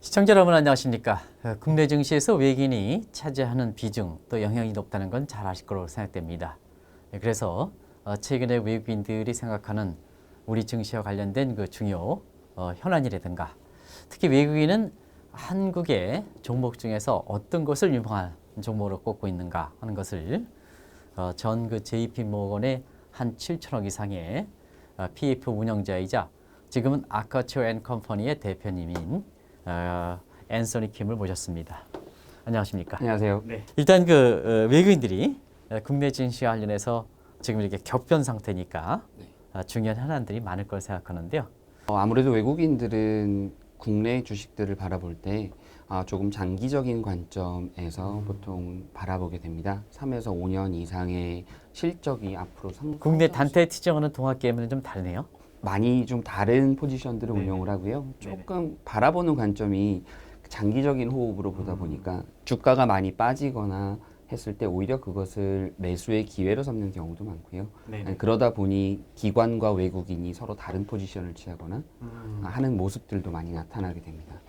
시청자 여러분 안녕하십니까. 국내 증시에서 외국인이 차지하는 비중 또 영향이 높다는 건 잘 아실 거로 생각됩니다. 그래서 최근에 외국인들이 생각하는 우리 증시와 관련된 그 중요 현안이라든가 특히 외국인은 한국의 종목 중에서 어떤 것을 유망한 종목으로 꼽고 있는가 하는 것을 전 그 JP모건의 한 7천억 이상의 PF 운영자이자 지금은 아카처 앤 컴퍼니의 대표님인 앤서니 킴을 모셨습니다. 안녕하십니까? 안녕하세요. 네. 일단 그 외국인들이 국내 증시와 관련해서 지금 이렇게 격변 상태니까 중요한 현안들이 많을 걸 생각하는데요. 아무래도 외국인들은 국내 주식들을 바라볼 때 조금 장기적인 관점에서 보통 바라보게 됩니다. 3에서 5년 이상의 실적이 앞으로 국내 단타에 투자하는 동학개미는 좀 다르네요. 많이 좀 다른 포지션들을 네네. 운영을 하고요. 네네. 조금 바라보는 관점이 장기적인 호흡으로 보다 보니까 주가가 많이 빠지거나 했을 때 오히려 그것을 매수의 기회로 삼는 경우도 많고요. 네네. 그러다 보니 기관과 외국인이 서로 다른 포지션을 취하거나 하는 모습들도 많이 나타나게 됩니다.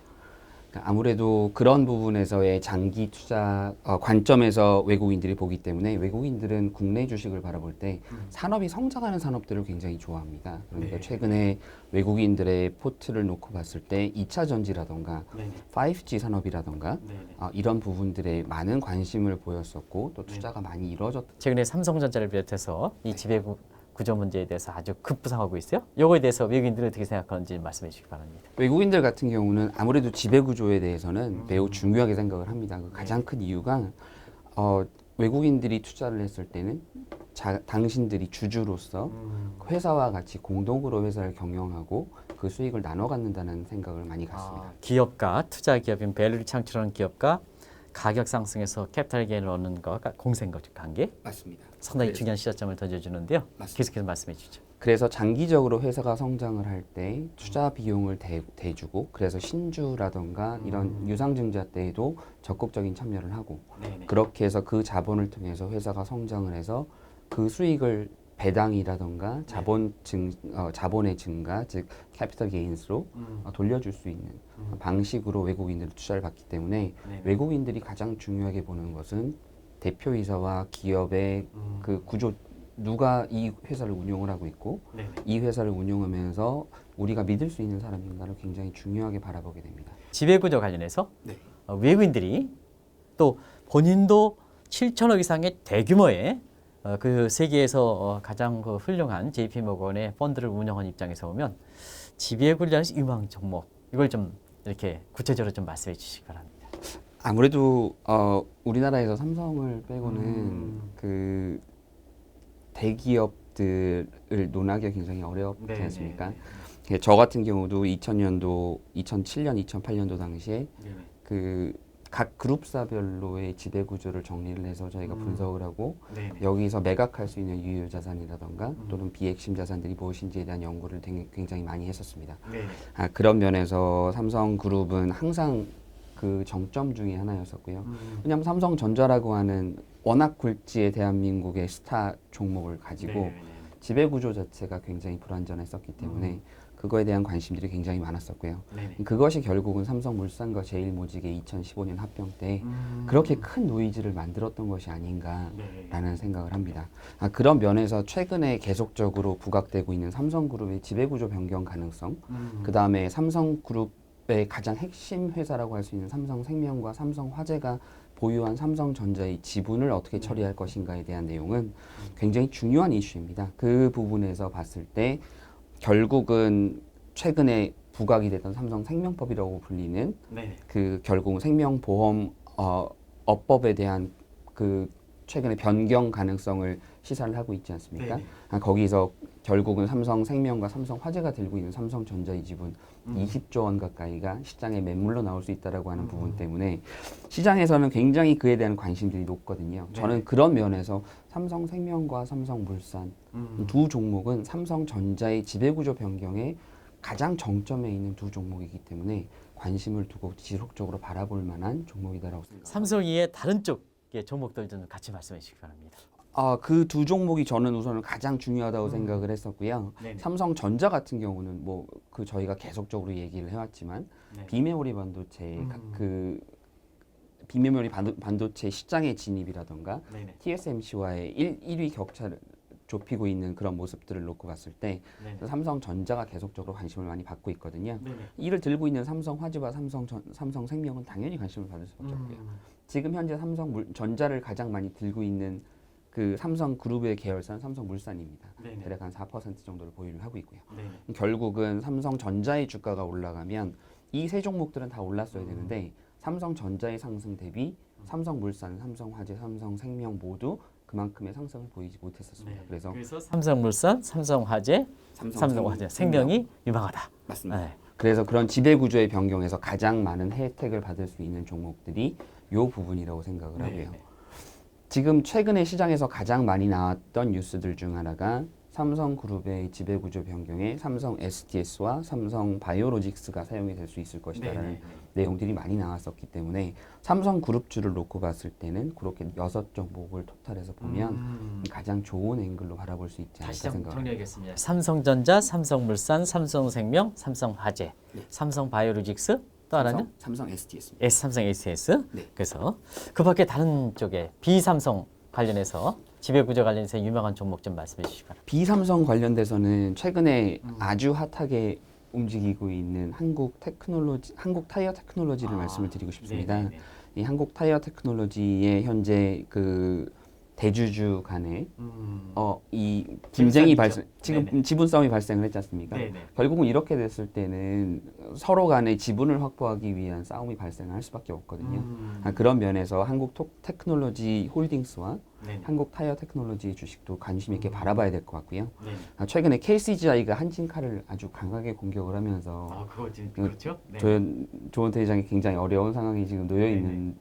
그러니까 아무래도 그런 부분에서의 장기 투자 관점에서 외국인들이 보기 때문에 외국인들은 국내 주식을 바라볼 때 산업이 성장하는 산업들을 굉장히 좋아합니다. 그러니까 네. 최근에 외국인들의 포트를 놓고 봤을 때 2차 전지라던가 네네. 5G 산업이라던가 네네. 이런 부분들에 많은 관심을 보였었고 또 투자가 많이 이루어졌. 최근에 삼성전자를 비롯해서 이 지배구 구조 문제에 대해서 아주 급부상하고 있어요. 요거에 대해서 외국인들은 어떻게 생각하는지 말씀해 주시기 바랍니다. 외국인들 같은 경우는 아무래도 지배 구조에 대해서는 매우 중요하게 생각을 합니다. 그 가장 큰 이유가 외국인들이 투자를 했을 때는 당신들이 주주로서 회사와 같이 공동으로 회사를 경영하고 그 수익을 나눠 갖는다는 생각을 많이 갖습니다. 기업가, 투자 기업인 밸류를 창출하는 기업가 가격 상승에서 캐피탈 게인을 얻는 것과 공생 관계 맞습니다. 상당히 그래서- 중요한 시사점을 던져주는데요. 맞습니다. 계속해서 말씀해 주죠. 그래서 장기적으로 회사가 성장을 할 때 투자 비용을 대주고 그래서 신주라던가 이런 유상증자 때에도 적극적인 참여를 하고 그렇게 해서 그 자본을 통해서 회사가 성장을 해서 그 수익을 배당이라던가 자본의 증가 즉 캐피털 게인스로 돌려줄 수 있는 방식으로 외국인들이 투자를 받기 때문에 외국인들이 가장 중요하게 보는 것은 대표이사와 기업의 그 구조 누가 이 회사를 운영을 하고 있고 이 회사를 운영하면서 우리가 믿을 수 있는 사람인가를 굉장히 중요하게 바라보게 됩니다. 지배구조 관련해서 외국인들이 또 본인도 7천억 이상의 대규모의 그 세계에서 가장 그 훌륭한 JP모건의 펀드를 운영한 입장에서 보면 지배구조에서 유망 종목 이걸 좀 이렇게 구체적으로 좀 말씀해 주시기 바랍니다. 아무래도 우리나라에서 삼성을 빼고는 그 대기업들을 논하기가 굉장히 어렵지 않습니까? 저 같은 경우도 2000년도, 2007년, 2008년도 당시에 그 각 그룹사별로의 지배 구조를 정리를 해서 저희가 분석을 하고 여기서 매각할 수 있는 유효 자산이라던가 또는 비핵심 자산들이 무엇인지에 대한 연구를 굉장히 많이 했었습니다. 그런 면에서 삼성그룹은 항상 그 정점 중에 하나였었고요. 왜냐하면 삼성전자라고 하는 워낙 굴지의 대한민국의 스타 종목을 가지고 지배 구조 자체가 굉장히 불완전했었기 때문에 그거에 대한 관심들이 굉장히 많았었고요. 그것이 결국은 삼성물산과 제일모직의 2015년 합병 때 그렇게 큰 노이즈를 만들었던 것이 아닌가라는 생각을 합니다. 그런 면에서 최근에 계속적으로 부각되고 있는 삼성그룹의 지배 구조 변경 가능성, 그 다음에 삼성그룹의 가장 핵심 회사라고 할 수 있는 삼성생명과 삼성화재가 보유한 삼성전자의 지분을 어떻게 처리할 것인가에 대한 내용은 굉장히 중요한 이슈입니다. 그 부분에서 봤을 때 결국은 최근에 부각이 됐던 삼성생명법이라고 불리는 그 결국 생명보험 업법에 대한 그 최근에 변경 가능성을 시사를 하고 있지 않습니까? 거기서 결국은 삼성생명과 삼성화재가 들고 있는 삼성전자의 지분 20조 원 가까이가 시장에 매물로 나올 수 있다라고 하는 부분 때문에 시장에서는 굉장히 그에 대한 관심들이 높거든요. 저는 그런 면에서 삼성생명과 삼성물산 두 종목은 삼성전자의 지배구조 변경에 가장 정점에 있는 두 종목이기 때문에 관심을 두고 지속적으로 바라볼 만한 종목이다라고 생각합니다. 삼성의 다른 쪽의 종목들 좀 같이 말씀해 주시기 바랍니다. 그 두 종목이 저는 우선은 가장 중요하다고 생각을 했었고요. 네네. 삼성전자 같은 경우는 뭐 그 저희가 계속적으로 얘기를 해왔지만 네. 비메모리 반도체 그 비메모리 반도체 시장의 진입이라던가 네네. TSMC와의 1위 격차를 좁히고 있는 그런 모습들을 놓고 봤을 때 네네. 삼성전자가 계속적으로 관심을 많이 받고 있거든요. 네네. 이를 들고 있는 삼성화재와 삼성생명은 당연히 관심을 받을 수밖에 없고요. 지금 현재 삼성전자를 가장 많이 들고 있는 그 삼성그룹의 계열사는 삼성물산입니다. 네네. 대략 한 4% 정도를 보유를 하고 있고요. 네네. 결국은 삼성전자의 주가가 올라가면 이 세 종목들은 다 올랐어야 되는데 삼성전자의 상승 대비 삼성물산, 삼성화재, 삼성생명 모두 그만큼의 상승을 보이지 못했었습니다. 네. 그래서 삼성물산, 삼성화재, 삼성화재, 생명이 유망하다. 맞습니다. 네. 그래서 그런 지배 구조의 변경에서 가장 많은 혜택을 받을 수 있는 종목들이 요 부분이라고 생각을 하고요. 네. 지금 최근에 시장에서 가장 많이 나왔던 뉴스들 중 하나가 삼성그룹의 지배구조 변경에 삼성 SDS와 삼성 바이오로직스가 사용이 될 수 있을 것이다라는 내용들이 많이 나왔었기 때문에 삼성그룹주를 놓고 봤을 때는 그렇게 6종목을 토탈해서 보면 가장 좋은 앵글로 바라볼 수 있지 않을까 다시 한번 생각합니다. 정리하겠습니다. 삼성전자, 삼성물산, 삼성생명, 삼성화재, 삼성바이오로직스, 또 하나는 삼성 SDS입니다. 삼성 SS. 네. 그래서 그밖에 다른 쪽에 비삼성 관련해서 지배구조 관련해서 유명한 종목 좀 말씀해 주시기 바랍니다. 비삼성 관련돼서는 최근에 아주 핫하게 움직이고 있는 한국 타이어 테크놀로지를 말씀을 드리고 싶습니다. 네네네. 이 한국 타이어 테크놀로지의 현재 그 대주주 간에 이 분쟁이 발생, 지금 네네. 지분 싸움이 발생을 했지 않습니까? 네네. 결국은 이렇게 됐을 때는 서로 간에 지분을 확보하기 위한 싸움이 발생할 수밖에 없거든요. 그런 면에서 한국 테크놀로지 홀딩스와 네네. 한국 타이어 테크놀로지 주식도 관심 있게 바라봐야 될 것 같고요. 네네. 최근에 KCGI가 한진카를 아주 강하게 공격을 하면서 그거 지금 그렇죠? 네. 조은태 회장이 굉장히 어려운 상황에 지금 놓여 있는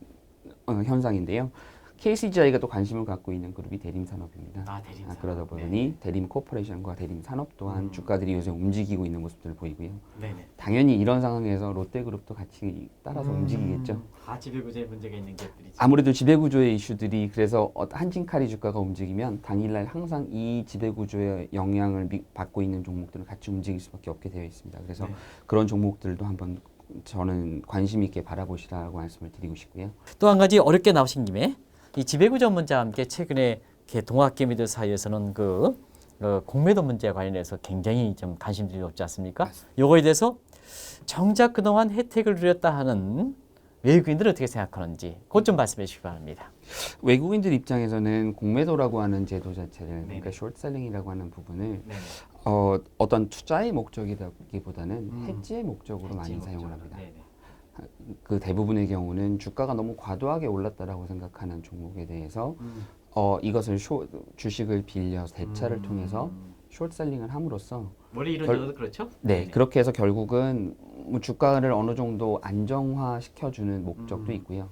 현상인데요. KCGI가 또 관심을 갖고 있는 그룹이 대림산업입니다. 대림산업. 그러다 보니 대림코퍼레이션과 대림산업 또한 주가들이 요새 움직이고 있는 모습들을 보이고요. 네네. 당연히 이런 상황에서 롯데그룹도 같이 따라서 움직이겠죠. 지배구조에 문제가 있는 것들이죠. 아무래도 지배구조의 이슈들이 그래서 한진카리 주가가 움직이면 당일날 항상 이 지배구조의 영향을 받고 있는 종목들은 같이 움직일 수밖에 없게 되어 있습니다. 그래서 그런 종목들도 한번 저는 관심 있게 바라보시라고 말씀을 드리고 싶고요. 또 한 가지 어렵게 나오신 김에 이 지배구조 문제와 함께 최근에 동학개미들 사이에서는 공매도 문제와 관련해서 굉장히 좀 관심들이 높지 않습니까? 요거에 대해서 정작 그동안 혜택을 누렸다 하는 외국인들은 어떻게 생각하는지 그것 좀 말씀해 주시기 바랍니다. 외국인들 입장에서는 공매도라고 하는 제도 자체를 그러니까 숏셀링이라고 하는 부분을 어떤 투자의 목적이라기보다는 해지의 목적으로 많이 사용을 합니다. 그 대부분의 경우는 주가가 너무 과도하게 올랐다라고 생각하는 종목에 대해서 이것을 주식을 빌려서 대차를 통해서 숏셀링을 함으로써 원래 이론적으로 그렇죠? 네, 그렇게 해서 결국은 뭐 주가를 어느 정도 안정화 시켜주는 목적도 있고요.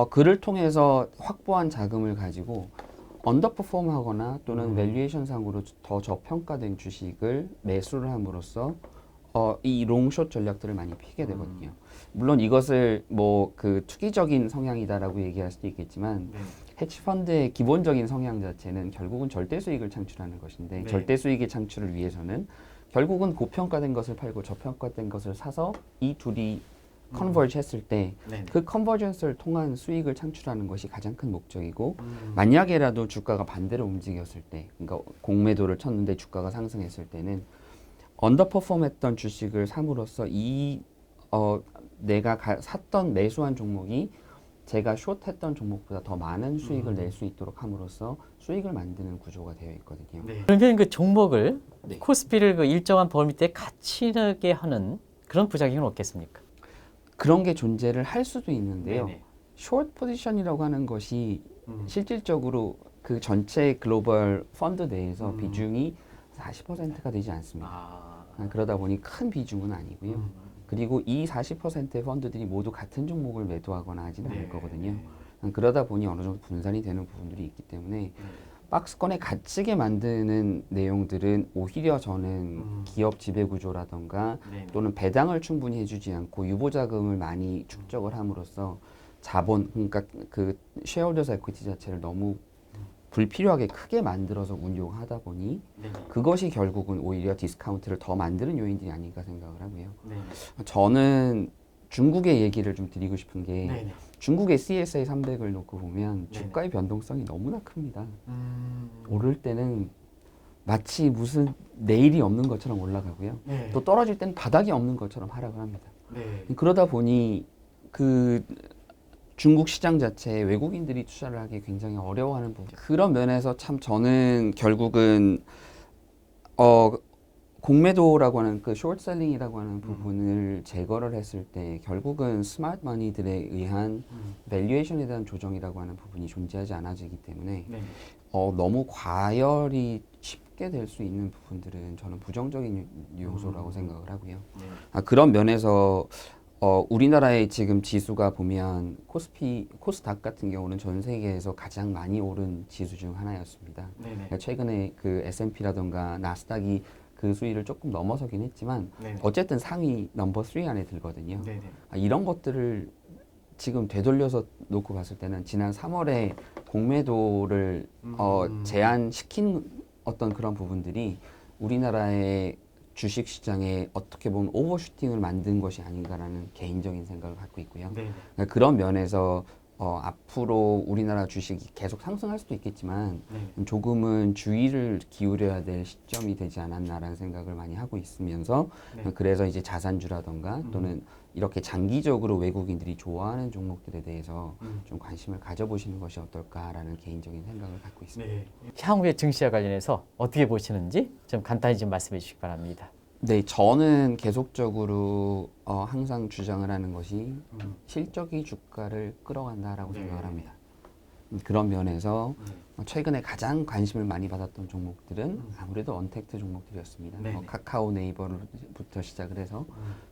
그를 통해서 확보한 자금을 가지고 언더퍼폼하거나 또는 밸류에이션 상으로 더 저평가된 주식을 매수를 함으로써 이 롱숏 전략들을 많이 피게 되거든요. 물론 이것을 뭐 그 투기적인 성향이다라고 얘기할 수도 있겠지만 헤지펀드의 기본적인 성향 자체는 결국은 절대 수익을 창출하는 것인데 절대 수익의 창출을 위해서는 결국은 고평가된 것을 팔고 저평가된 것을 사서 이 둘이 컨버지 했을 때 그 컨버전스를 통한 수익을 창출하는 것이 가장 큰 목적이고 만약에라도 주가가 반대로 움직였을 때 그러니까 공매도를 쳤는데 주가가 상승했을 때는 언더퍼폼했던 주식을 삼으로써 내가 샀던 매수한 종목이 제가 숏했던 종목보다 더 많은 수익을 낼 수 있도록 함으로써 수익을 만드는 구조가 되어 있거든요. 그러면 그 종목을 코스피를 일정한 범위 때 같이 나게 하는 그런 부작용은 없겠습니까? 그런 게 존재를 할 수도 있는데요. 숏 포지션이라고 하는 것이 실질적으로 그 전체 글로벌 펀드 내에서 비중이 40%가 되지 않습니다. 그러다 보니 큰 비중은 아니고요. 그리고 이 40%의 펀드들이 모두 같은 종목을 매도하거나 하지는 않을 거거든요. 그러다 보니 어느 정도 분산이 되는 부분들이 있기 때문에 박스권에 갇히게 만드는 내용들은 오히려 저는 기업 지배구조라던가 또는 배당을 충분히 해주지 않고 유보자금을 많이 축적을 함으로써 자본, 그러니까 그 쉐어홀더스 에퀴티 자체를 너무 불필요하게 크게 만들어서 운용하다 보니 네. 그것이 결국은 오히려 디스카운트를 더 만드는 요인들이 아닌가 생각을 하고요. 네. 저는 중국의 얘기를 좀 드리고 싶은 게 네. 중국의 CSI 300을 놓고 보면 네. 주가의 변동성이 너무나 큽니다. 오를 때는 마치 무슨 내일이 없는 것처럼 올라가고요. 네. 또 떨어질 때는 바닥이 없는 것처럼 하락을 합니다. 네. 그러다 보니 그 중국 시장 자체에 외국인들이 투자를 하기 굉장히 어려워하는 부분. 그런 면에서 참 저는 결국은 공매도라고 하는 그 숏셀링이라고 하는 부분을 제거를 했을 때 결국은 스마트 머니들에 의한 밸류에이션에 대한 조정이라고 하는 부분이 존재하지 않아지기 때문에 네. 너무 과열이 쉽게 될 수 있는 부분들은 저는 부정적인 요소라고 생각을 하고요. 네. 그런 면에서 우리나라의 지금 지수가 보면 코스닥 같은 경우는 전 세계에서 가장 많이 오른 지수 중 하나였습니다. 네네. 최근에 그 S&P라던가 나스닥이 그 수위를 조금 넘어서긴 했지만 네네. 어쨌든 상위 넘버 3 안에 들거든요. 네네. 이런 것들을 지금 되돌려서 놓고 봤을 때는 지난 3월에 공매도를 제한시킨 어떤 그런 부분들이 우리나라의 주식 시장에 어떻게 보면 오버슈팅을 만든 것이 아닌가라는 개인적인 생각을 갖고 있고요. 네네. 그러니까 그런 면에서 앞으로 우리나라 주식이 계속 상승할 수도 있겠지만 네. 조금은 주의를 기울여야 될 시점이 되지 않았나라는 생각을 많이 하고 있으면서 네. 그래서 이제 자산주라던가 또는 이렇게 장기적으로 외국인들이 좋아하는 종목들에 대해서 좀 관심을 가져보시는 것이 어떨까라는 개인적인 생각을 갖고 있습니다. 네. 향후의 증시와 관련해서 어떻게 보시는지 좀 간단히 좀 말씀해 주시기 바랍니다. 네, 저는 계속적으로 항상 주장을 하는 것이 실적이 주가를 끌어간다라고 네. 생각을 합니다. 그런 면에서 최근에 가장 관심을 많이 받았던 종목들은 아무래도 언택트 종목들이었습니다. 네. 카카오 네이버부터 시작을 해서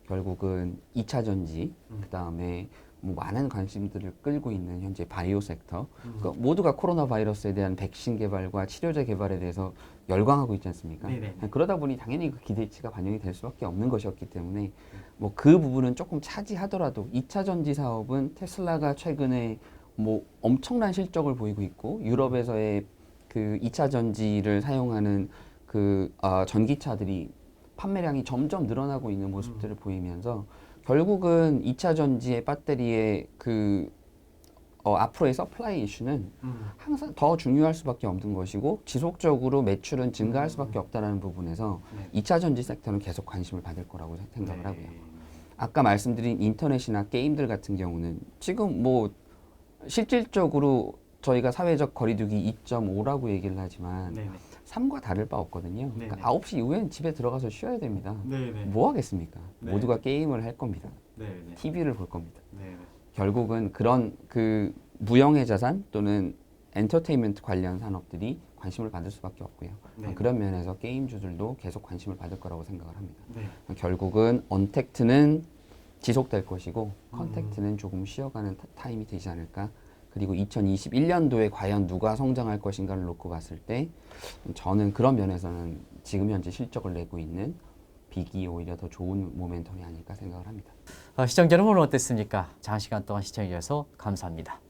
결국은 2차 전지, 그 다음에 뭐 많은 관심들을 끌고 있는 현재 바이오 섹터, 그러니까 모두가 코로나 바이러스에 대한 백신 개발과 치료제 개발에 대해서 열광하고 있지 않습니까? 네네. 그러다 보니 당연히 그 기대치가 반영이 될 수밖에 없는 것이었기 때문에 뭐 그 부분은 조금 차지하더라도 2차 전지 사업은 테슬라가 최근에 뭐 엄청난 실적을 보이고 있고 유럽에서의 그 2차 전지를 사용하는 그 전기차들이 판매량이 점점 늘어나고 있는 모습들을 보이면서 결국은 2차 전지의 배터리의 그 앞으로의 서플라이 이슈는 항상 더 중요할 수밖에 없는 것이고 지속적으로 매출은 증가할 수밖에 없다는 부분에서 네. 2차 전지 섹터는 계속 관심을 받을 거라고 생각을 네. 하고요. 아까 말씀드린 인터넷이나 게임들 같은 경우는 지금 뭐 실질적으로 저희가 사회적 거리두기 2.5라고 얘기를 하지만 네네. 3과 다를 바 없거든요. 네네. 그러니까 9시 이후엔 집에 들어가서 쉬어야 됩니다. 네네. 뭐 하겠습니까? 네. 모두가 게임을 할 겁니다. 네네. TV를 볼 겁니다. 네네. 결국은 그런 그 무형의 자산 또는 엔터테인먼트 관련 산업들이 관심을 받을 수밖에 없고요. 네. 그런 면에서 게임주들도 계속 관심을 받을 거라고 생각을 합니다. 네. 결국은 언택트는 지속될 것이고 컨택트는 조금 쉬어가는 타임이 되지 않을까. 그리고 2021년도에 과연 누가 성장할 것인가를 놓고 봤을 때 저는 그런 면에서는 지금 현재 실적을 내고 있는 빅이 오히려 더 좋은 모멘텀이 아닐까 생각을 합니다. 시청자 여러분 어땠습니까? 장시간 동안 시청해 주셔서 감사합니다.